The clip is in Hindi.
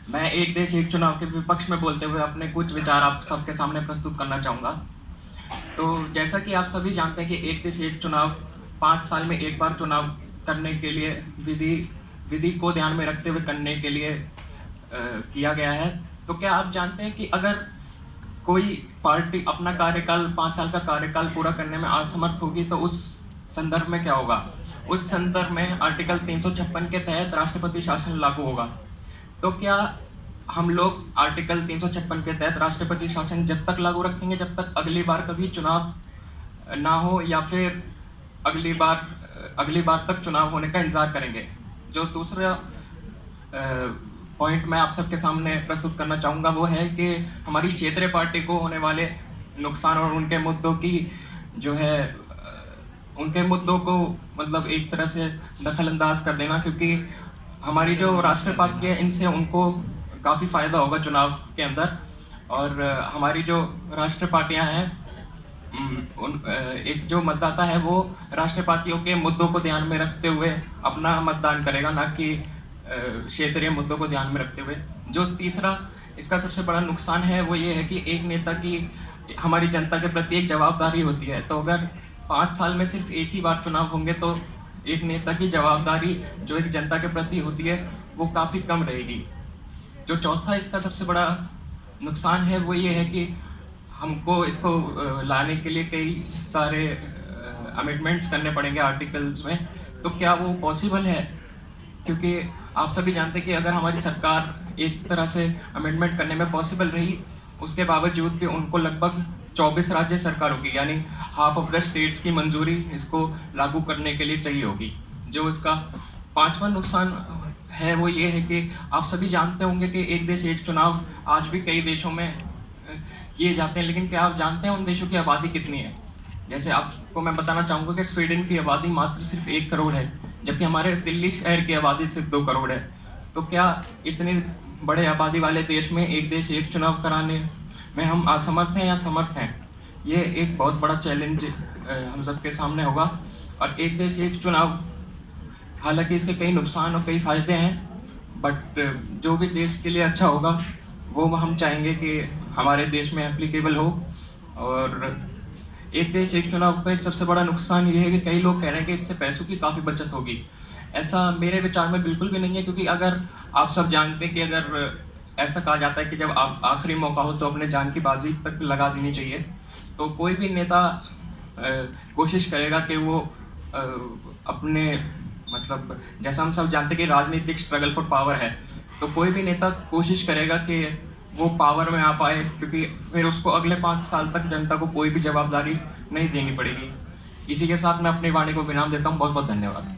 मैं एक देश एक चुनाव के विपक्ष में बोलते हुए अपने कुछ विचार आप सबके सामने प्रस्तुत करना चाहूँगा। तो जैसा कि आप सभी जानते हैं कि एक देश एक चुनाव 5 साल में एक बार चुनाव करने के लिए विधि विधि को ध्यान में रखते हुए करने के लिए किया गया है। तो क्या आप जानते हैं कि अगर कोई पार्टी अपना कार्यकाल 5 साल का कार्यकाल पूरा करने में असमर्थ होगी तो उस संदर्भ में क्या होगा? उस संदर्भ में आर्टिकल 356 के तहत राष्ट्रपति शासन लागू होगा। तो क्या हम लोग आर्टिकल 356 के तहत राष्ट्रपति शासन जब तक लागू रखेंगे जब तक अगली बार कभी चुनाव ना हो, या फिर अगली बार तक चुनाव होने का इंतजार करेंगे? जो दूसरा पॉइंट मैं आप सबके सामने प्रस्तुत करना चाहूँगा वो है कि हमारी क्षेत्रीय पार्टी को होने वाले नुकसान और उनके मुद्दों की जो है उनके मुद्दों को मतलब एक तरह से दखल अंदाज कर देना, क्योंकि हमारी जो राष्ट्रीय पार्टी है इनसे उनको काफ़ी फ़ायदा होगा चुनाव के अंदर। और हमारी जो राष्ट्रीय पार्टियां हैं एक जो मतदाता है वो राष्ट्रीय पार्टियों के मुद्दों को ध्यान में रखते हुए अपना मतदान करेगा, ना कि क्षेत्रीय मुद्दों को ध्यान में रखते हुए। जो तीसरा इसका सबसे बड़ा नुकसान है वो ये है कि एक नेता की हमारी जनता के प्रति एक जवाबदारी होती है। तो अगर 5 साल में सिर्फ एक ही बार चुनाव होंगे तो एक नेता की जवाबदारी जो एक जनता के प्रति होती है वो काफ़ी कम रहेगी। जो चौथा इसका सबसे बड़ा नुकसान है वो ये है कि हमको इसको लाने के लिए कई सारे अमेंडमेंट्स करने पड़ेंगे आर्टिकल्स में। तो क्या वो पॉसिबल है? क्योंकि आप सभी जानते हैं कि अगर हमारी सरकार एक तरह से अमेंडमेंट करने में पॉसिबल रही, उसके बावजूद भी उनको लगभग 24 राज्य सरकारों की यानी हाफ ऑफ द स्टेट्स की मंजूरी इसको लागू करने के लिए चाहिए होगी। जो इसका पांचवा नुकसान है वो ये है कि आप सभी जानते होंगे कि एक देश एक चुनाव आज भी कई देशों में किए जाते हैं, लेकिन क्या आप जानते हैं उन देशों की आबादी कितनी है? जैसे आपको मैं बताना चाहूँगा कि स्वीडन की आबादी मात्र सिर्फ 1 करोड़ है, जबकि हमारे दिल्ली शहर की आबादी सिर्फ 2 करोड़ है। तो क्या इतने बड़े आबादी वाले देश में एक देश एक चुनाव कराने में हम असमर्थ हैं या समर्थ हैं? ये एक बहुत बड़ा चैलेंज हम सबके सामने होगा। और एक देश एक चुनाव, हालांकि इसके कई नुकसान और कई फायदे हैं, बट जो भी देश के लिए अच्छा होगा वो हम चाहेंगे कि हमारे देश में एप्लीकेबल हो। और एक देश एक चुनाव का एक सबसे बड़ा नुकसान ये है कि कई लोग कह रहे हैं कि इससे पैसों की काफ़ी बचत होगी। ऐसा मेरे विचार में बिल्कुल भी नहीं है, क्योंकि अगर आप सब जानते हैं कि अगर ऐसा कहा जाता है कि जब आप आखिरी मौका हो तो अपने जान की बाजी तक लगा देनी चाहिए। तो कोई भी नेता कोशिश करेगा कि वो अपने मतलब जैसा हम सब जानते हैं कि राजनीतिक स्ट्रगल फॉर पावर है, तो कोई भी नेता कोशिश करेगा कि वो पावर में आ पाए, क्योंकि फिर उसको अगले 5 साल तक जनता को कोई भी जवाबदारी नहीं देनी पड़ेगी। इसी के साथ मैं अपनी वाणी को विराम देता हूँ। बहुत बहुत धन्यवाद।